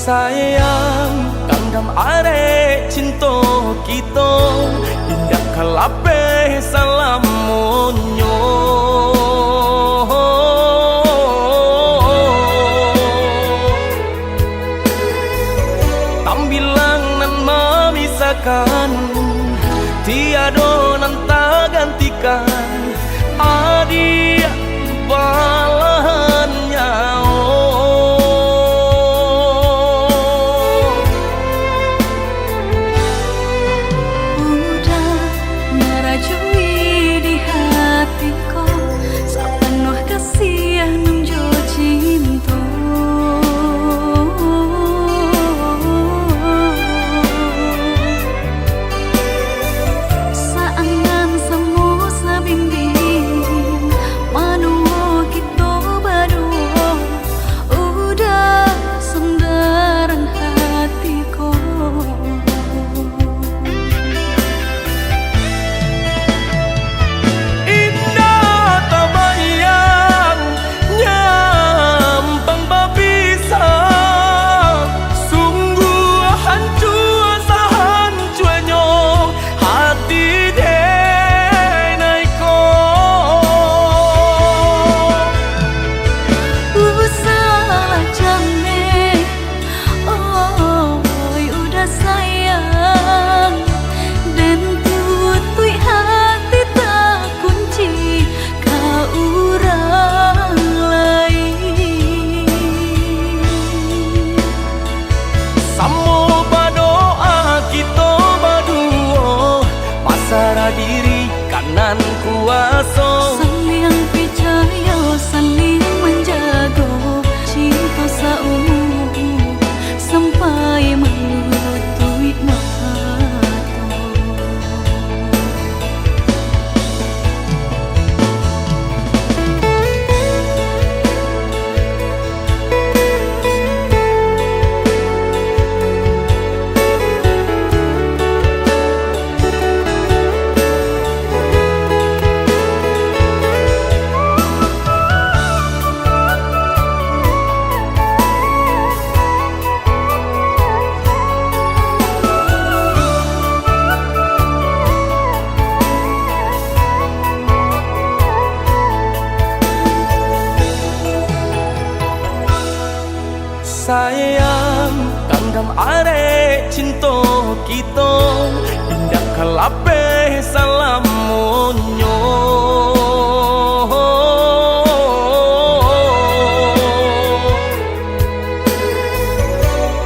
Sayang kandam are cinta kita indah kalape salamunyo tambilang nan memisahkan tiada nan tak gantikan adia balahannya diri kanan kuasa saling percaya saling menjaga cinta seumur sampai menutup mata. Sayang kandam are cinta kita indah kalape salamunyo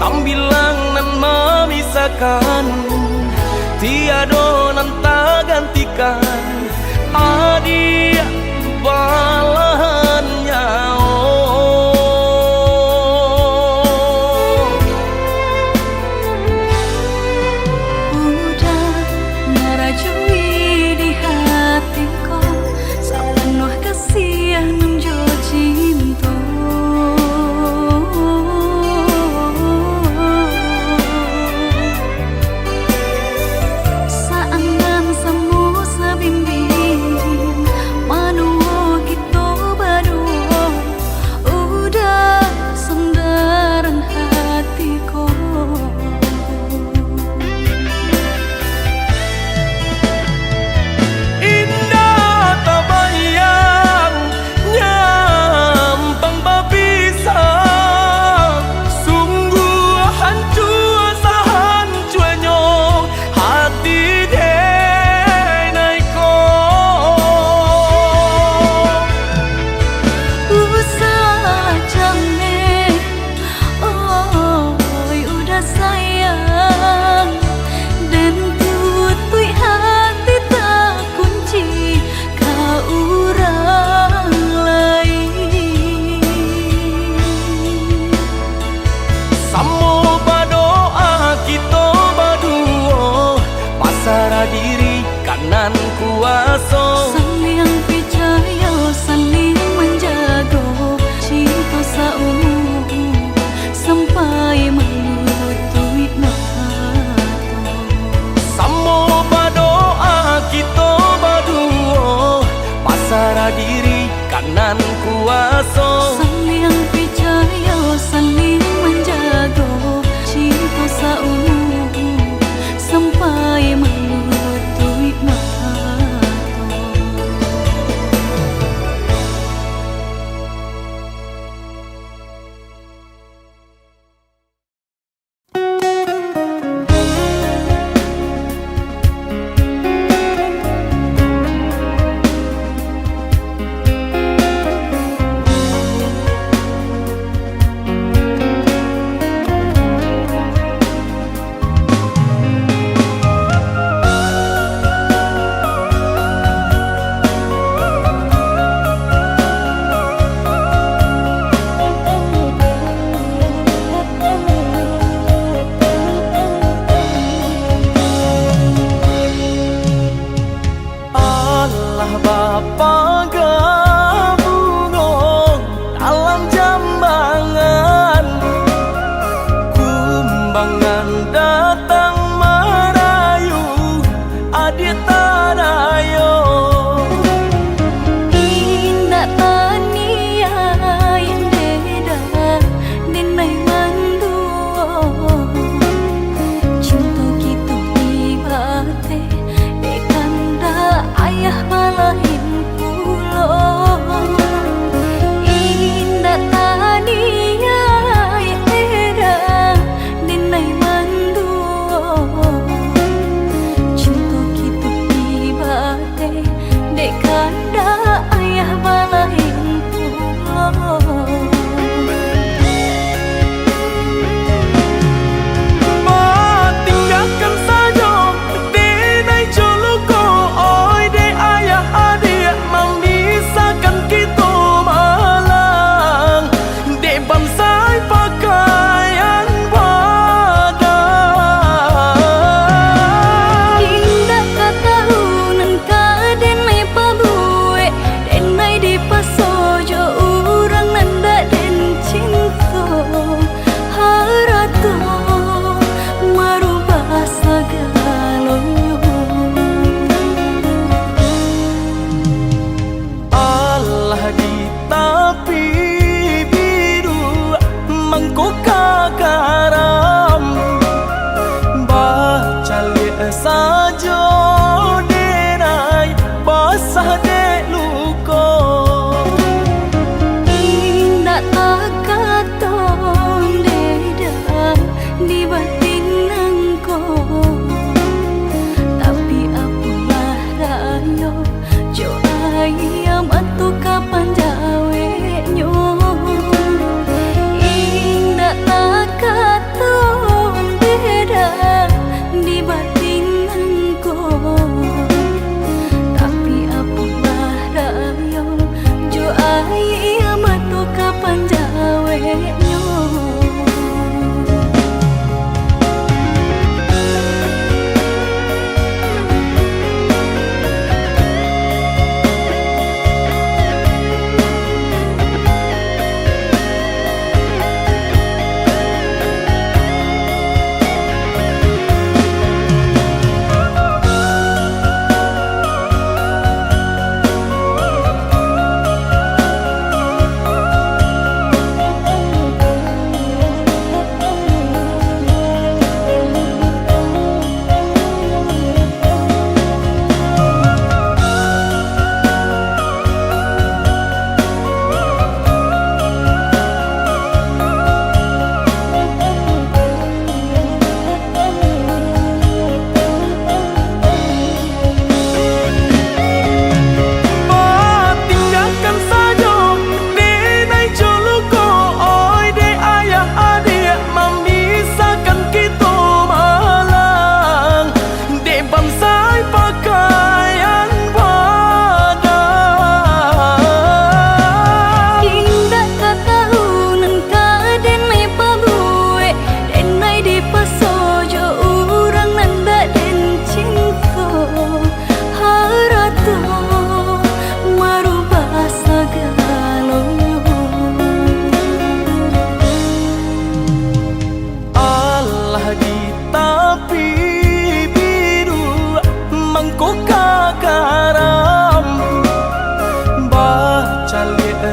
tambilang nan memisahkan tiada nan tak gantikan adia balahannya diri kanan kuasa saling percaya saling menjaga cinta seumur sampai menutup mata. Samo berdoa kita berdua pasrah diri kanan kuasa saling percaya saling menjaga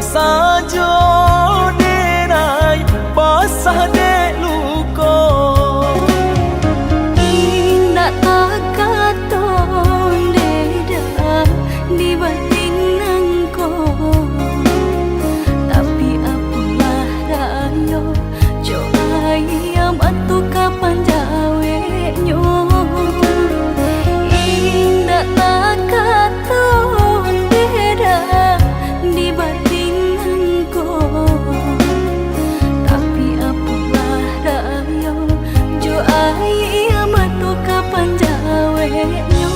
sajo denai basah de luko indah tak katon deda di batin nangko tapi apalah rayo jo ayam atu kapan jawe nyo indah tak katon deda di batin nangko tapi apalah rayo jo ayam atu kapan jawe nyo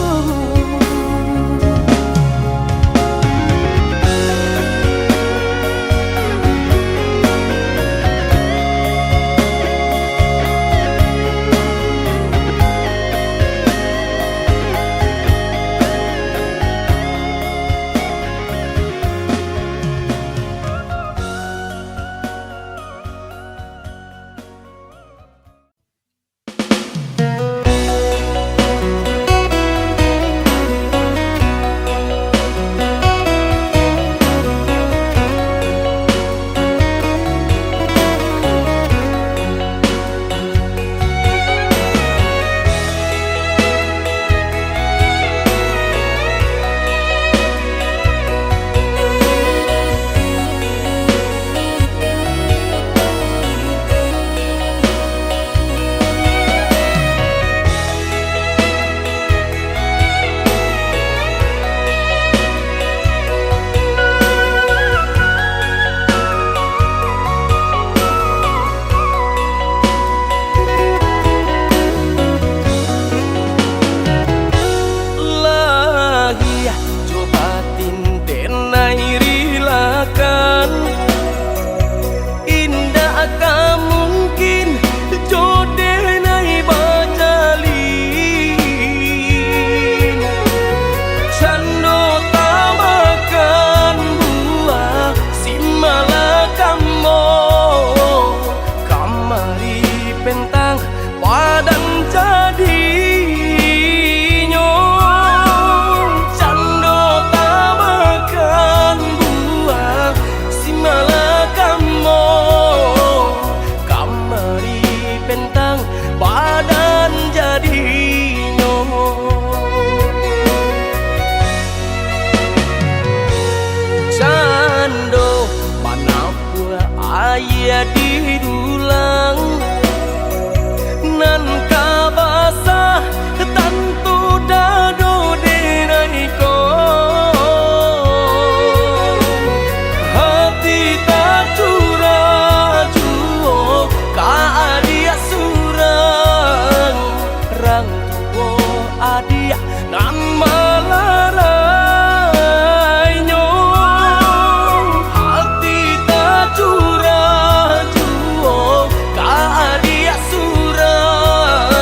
ayah didulang nan kabasa tantu dado denai ko hati tak curah juo ka adia surang rang tuo adia nan malarai nyo hati tak curah juo ka adia surang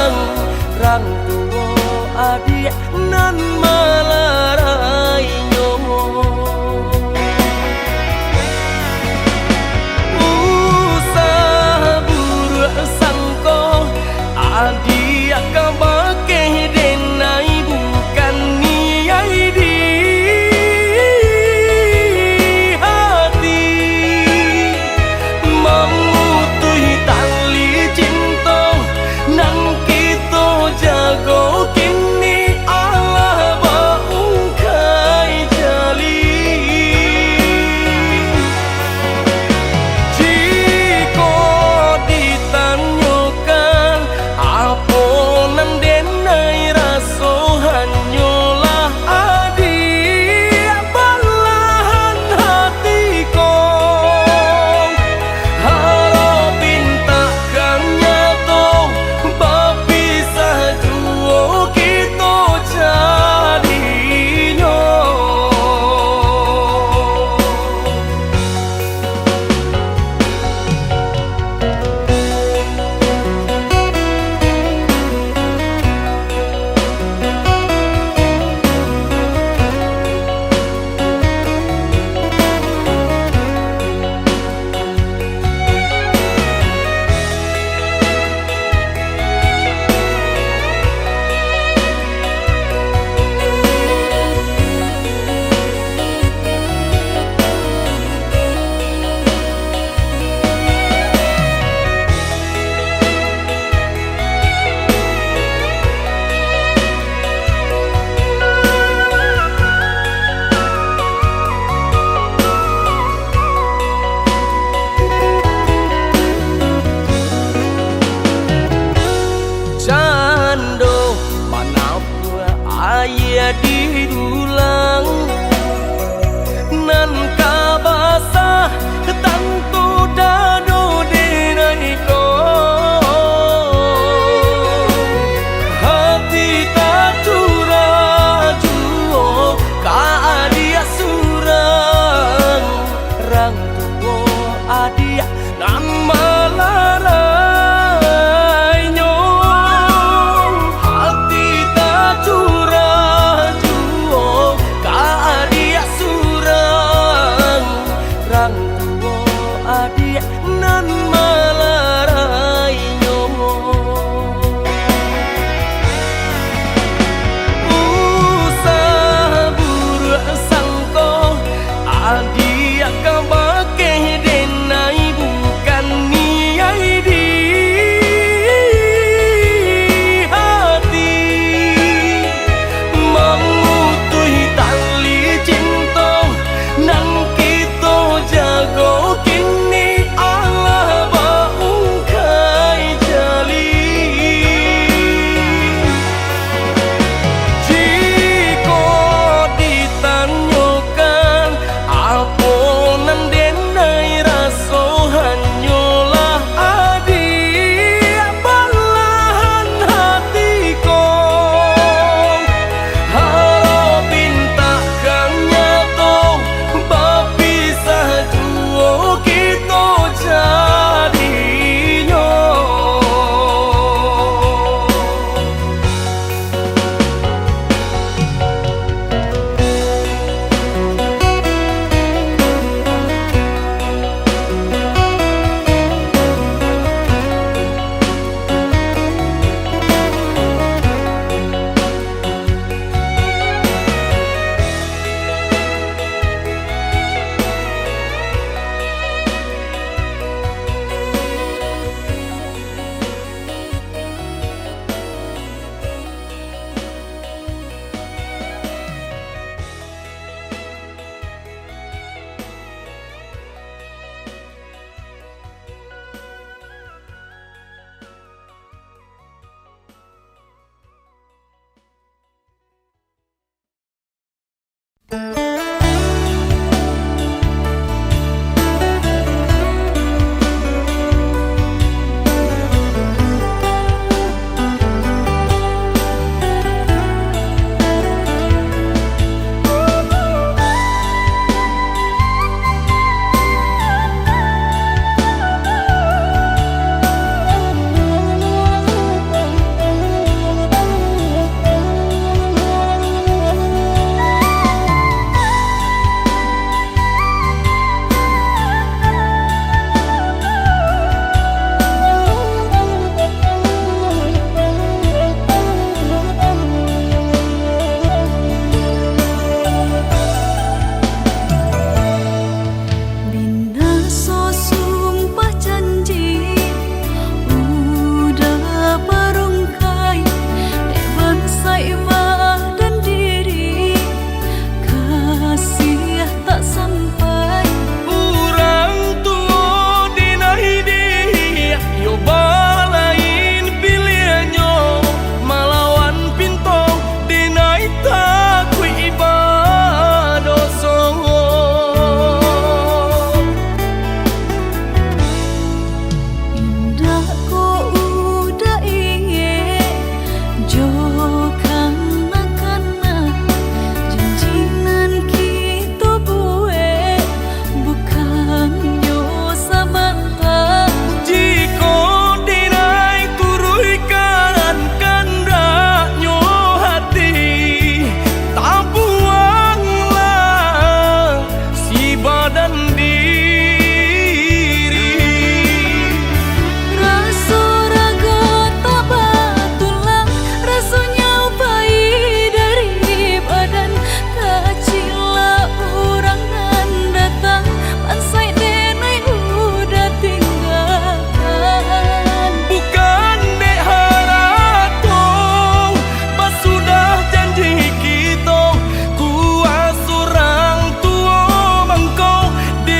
di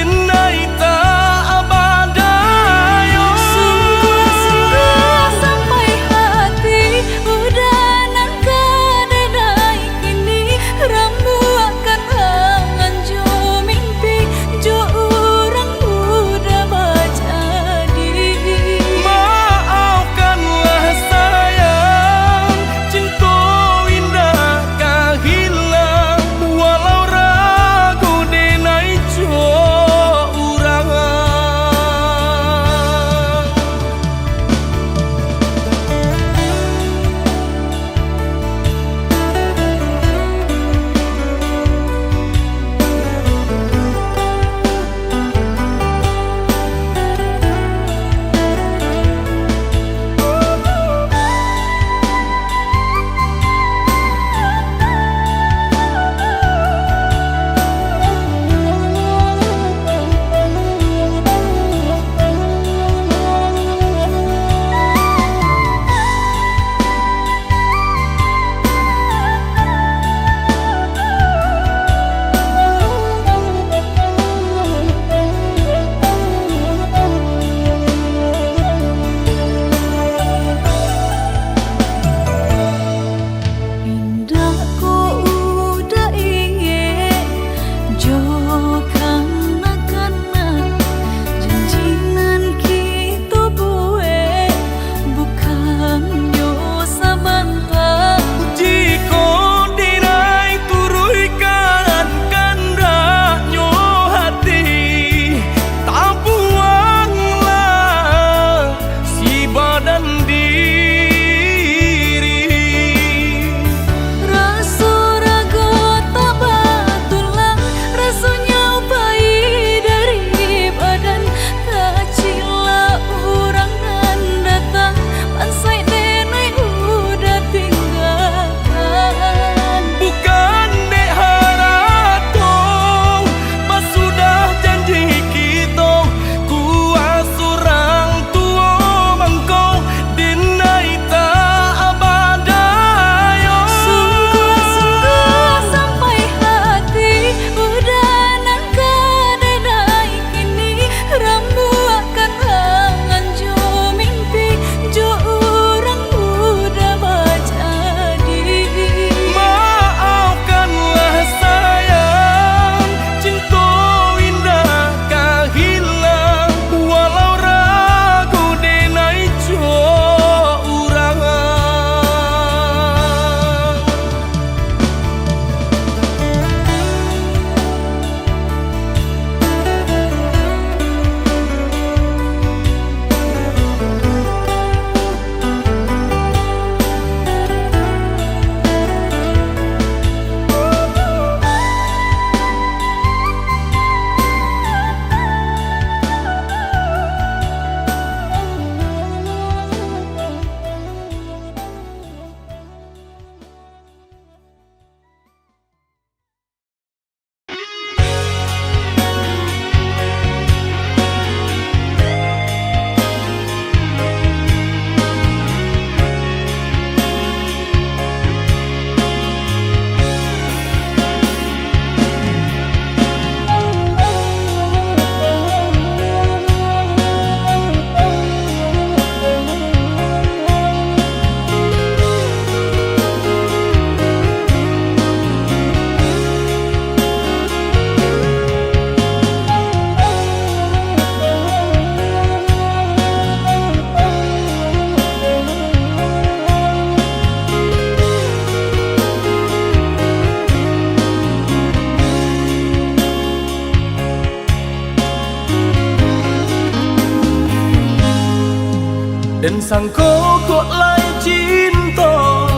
Dan sangko kok lai cinta,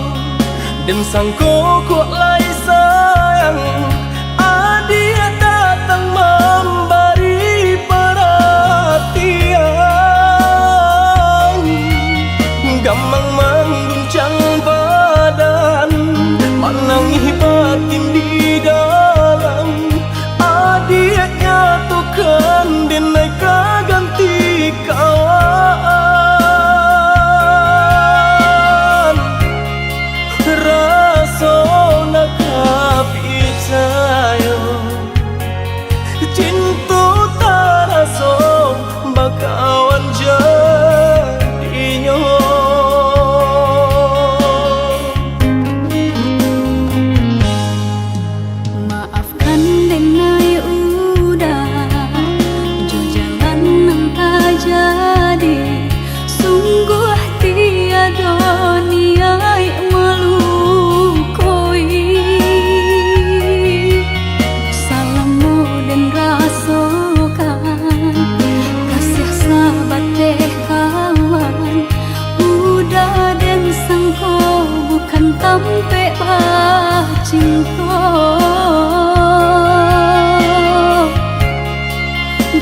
dan sangko kok lai sayang. Dia datang memberi perhatian, gamang mengguncang badan, menangis batin di dalam. Dia nyatukan dan naik ganti kawan. Rasa nak percaya cinta tak rasa bakawan jadinya. Maafkan denai udah jo jalan nang tak jadi. Sungguh tiada niat melukoi. Salahmu dan rasakan kasih sahabat teh kawan. Udah dan sangko bukan tampe bah cinta.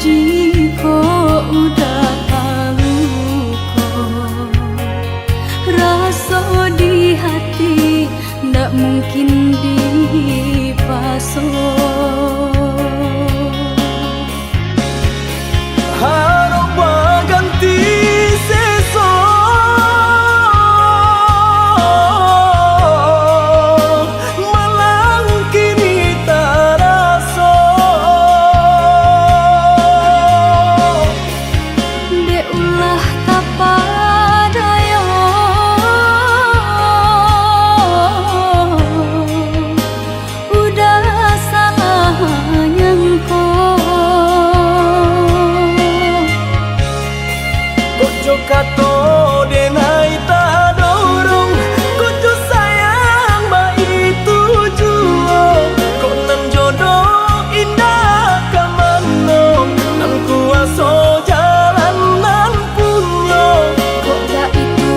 Jika udah tahu kok rasa di hati ndak mungkin dipasok. Harap ganti sesok, malang kini tak rasa. Dek ulah tak padaya, udah salah nyangko. Kojo kato denai tak dorong, kojo sayang ba itu juo. Kok nan jodoh indah kamano, nan kuaso jalan nan punyo. Kok dah itu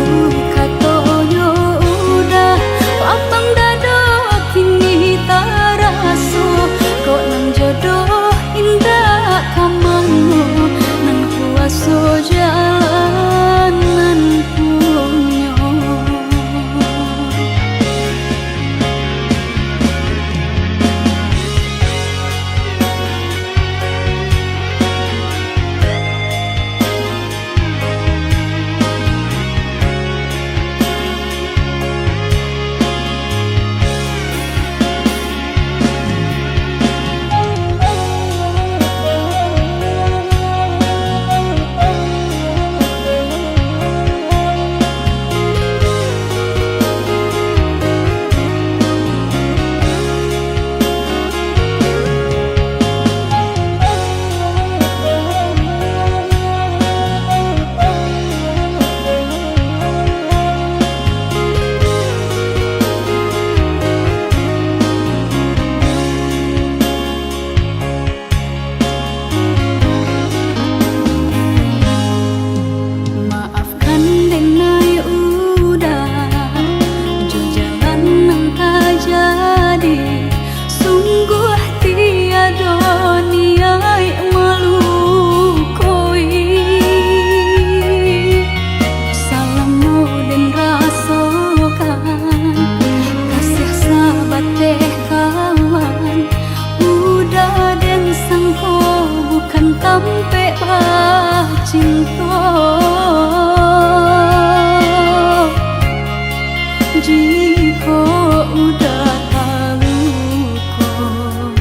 katonyo udah papang dado kini tak raso. Kok nang jodoh indah kamano, nang kuaso jalan nan punyo. Maafkan denai udah jo jalan nang tak jadi. Sungguh tiada niat melukoi. Salahmu dan rasakan kasih sahabat teh kawan. Udah dan sangko bukan tampe bah cinta. Jika udah tahu kok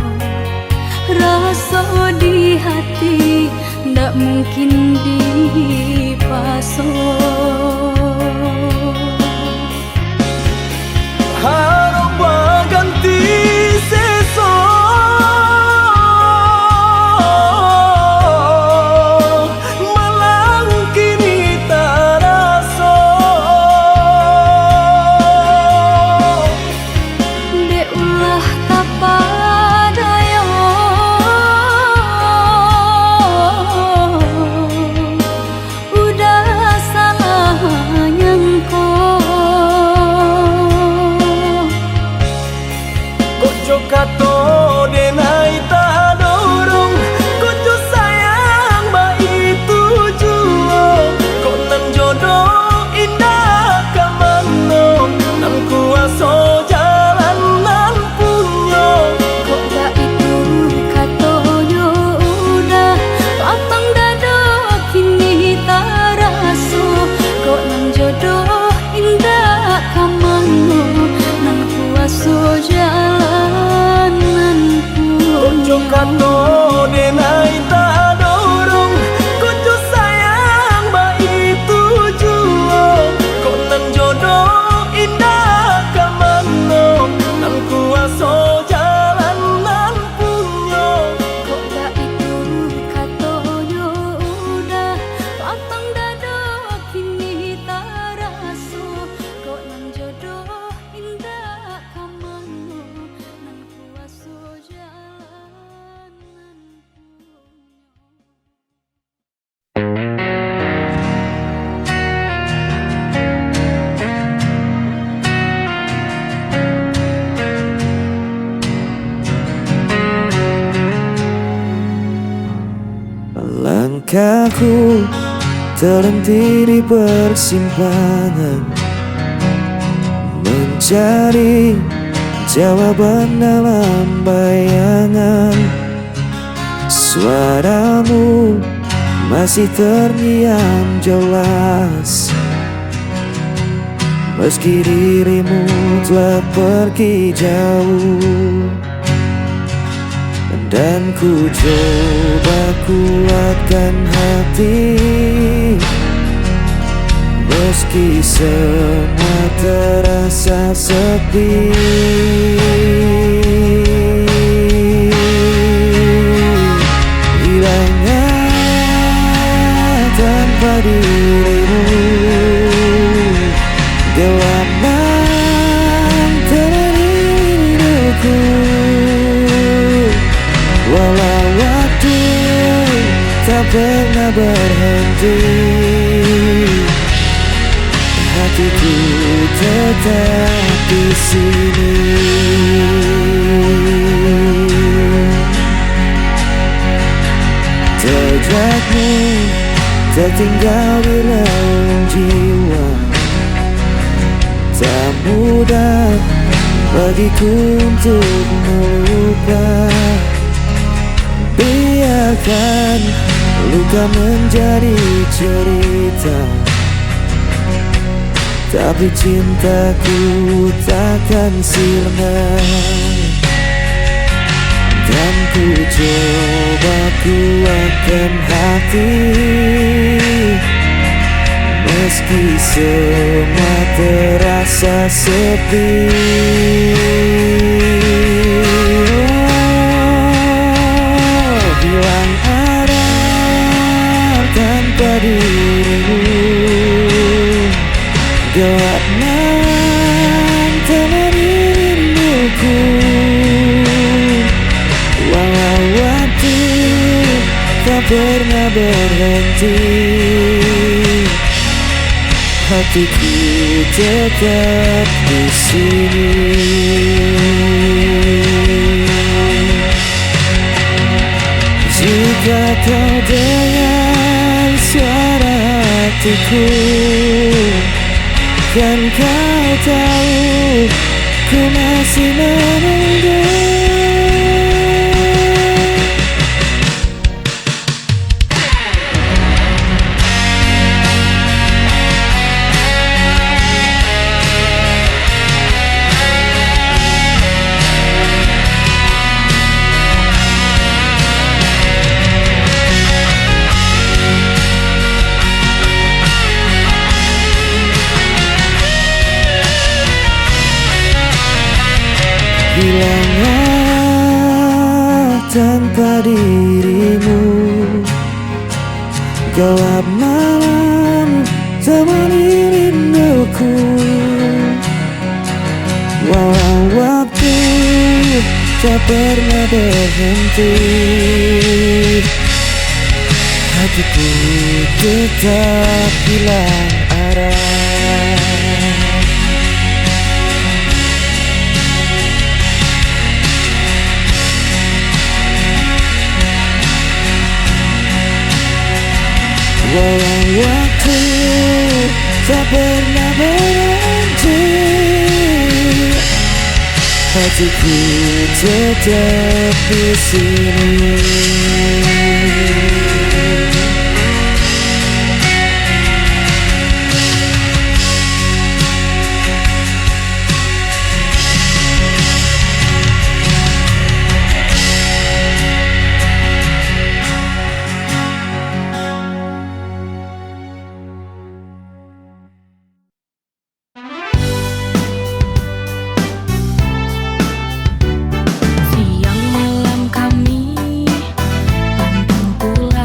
rasa di hati ndak mungkin dipasok. Harap ganti sesok, malang kini tak rasa. Dek ulah tak padaya, Langkahku terhenti di persimpangan, mencari jawaban dalam bayangan. Suaramu masih terngiang jelas, meski dirimu telah pergi jauh. Dan ku coba kuatkan hati, meski semua terasa sepi. Hilangnya tanpa dirimu, gelap mentelani hidupku. Walau waktu tak pernah berhenti, hatiku tetap di sini. Jejakmu tertinggal di relung jiwa, tak mudah bagiku untuk melupa. Biarkan luka menjadi cerita, tapi cintaku takkan sirna. Dan ku coba kuatkan hati, meski semua terasa sepi. Hilang arah tanpa dirimu, gelap mentelani rinduku. Walau waktu tak pernah berhenti, hatiku tetap di sini. Jika kau dengar suara hatiku, kan kau tahu ku masih menunggu. Hilangnya tanpa dirimu, gelap malam temani rinduku. Walau waktu tak pernah berhenti, hatiku tetap hilang arah. Walau waktu tak pernah berhenti, hatiku tetap di sini. Siang malam kami pantang pulang.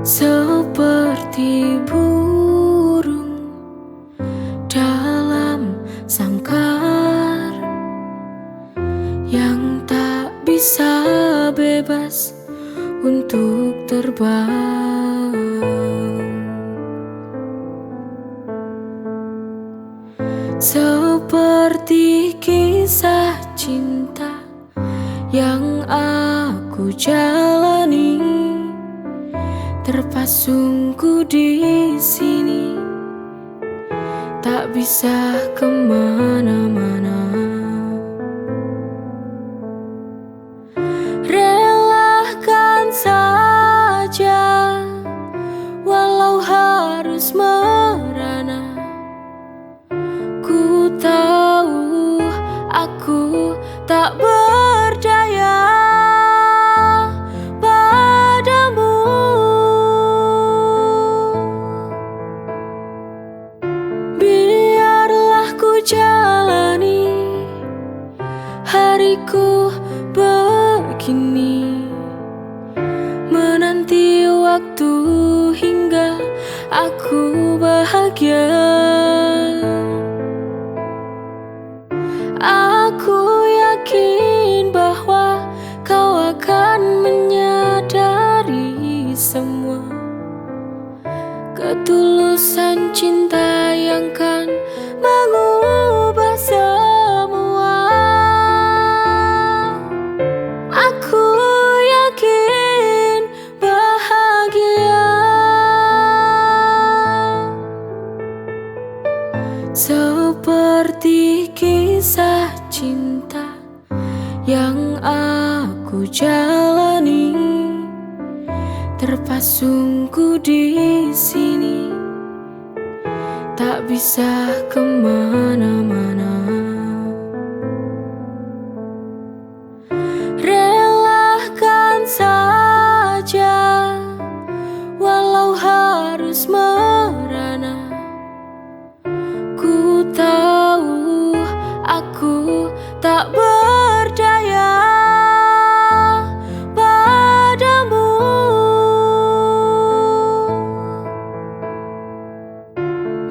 seperti burung dalam sangkar yang tak bisa bebas untuk terbang. Seperti kisah cinta yang aku jalani, terpasungku di sini, tak bisa kemana-mana. Relakan saja, walau harus merana. Ku tahu aku tak berdaya padamu. Biarlah ku jalani hariku begini, menanti waktu hingga aku bahagia. Aku yakin bahwa kau akan menyadari semua ketulusan cinta yang kan mengubah semua. Aku yakin bahagia seperti kisah cinta yang aku jalani, terpasungku di sini, tak bisa kemana-mana. Relakan saja, walau harus merana. Ku tahu aku tak berdaya padamu.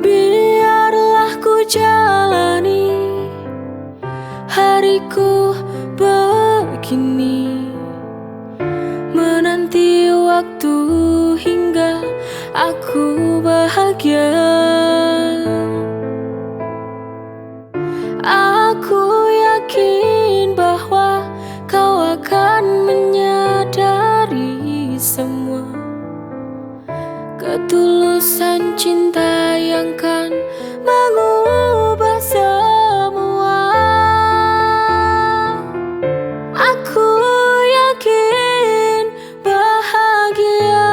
Biarlah ku jalani hariku begini, menanti waktu hingga aku bahagia. Aku yakin bahwa kau akan menyadari semua ketulusan cinta yang kan mengubah semua. Aku yakin bahagia.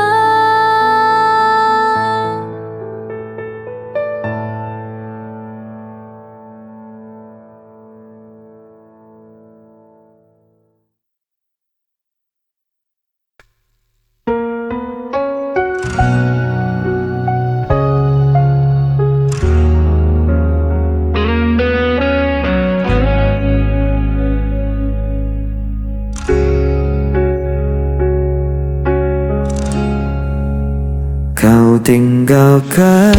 Kau tinggalkan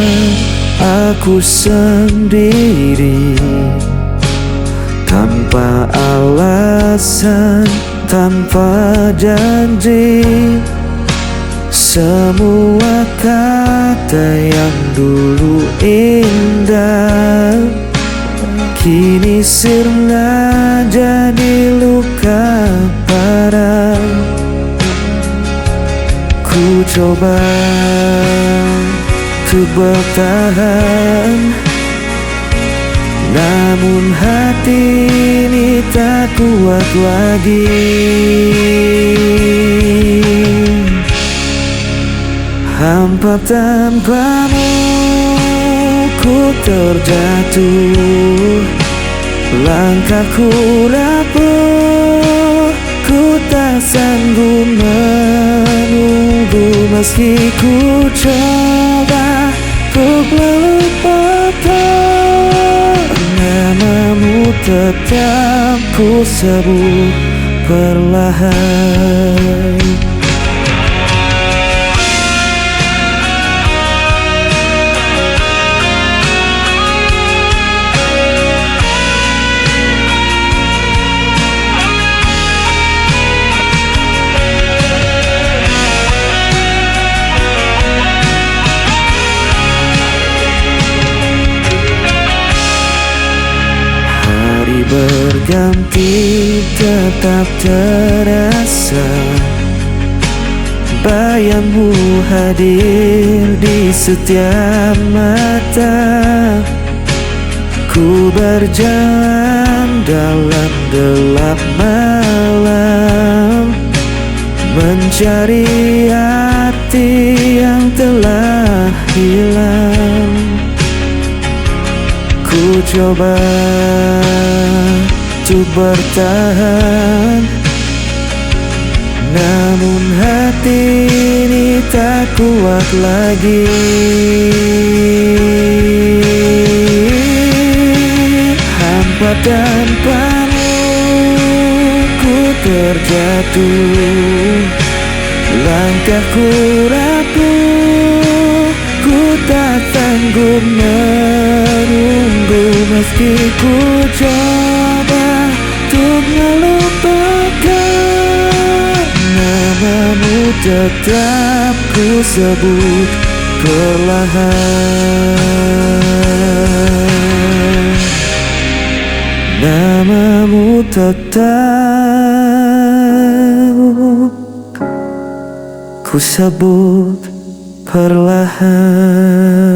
aku sendiri, tanpa alasan, tanpa janji. Semua kata yang dulu indah kini sirna jadi luka parah. Ku coba untuk bertahan, namun hati ini tak kuat lagi. Hampa tanpamu ku terjatuh, langkahku rapuh, ku tak sanggup menunggu. Meski ku coba untuk melupakan, namamu tetap ku sebut perlahan. Silih berganti tetap terasa, bayangmu hadir di setiap mata. Ku berjalan dalam gelap malam, mencari arti yang telah hilang. Ku coba untuk bertahan, namun hati ini tak kuat lagi. Hampa dan penuh ku terjatuh, langkahku rapuh, ku tak sanggup menunggu. Meski ku coba untuk melupakan, namamu tetap ku sebut perlahan. Namamu tetap ku sebut perlahan.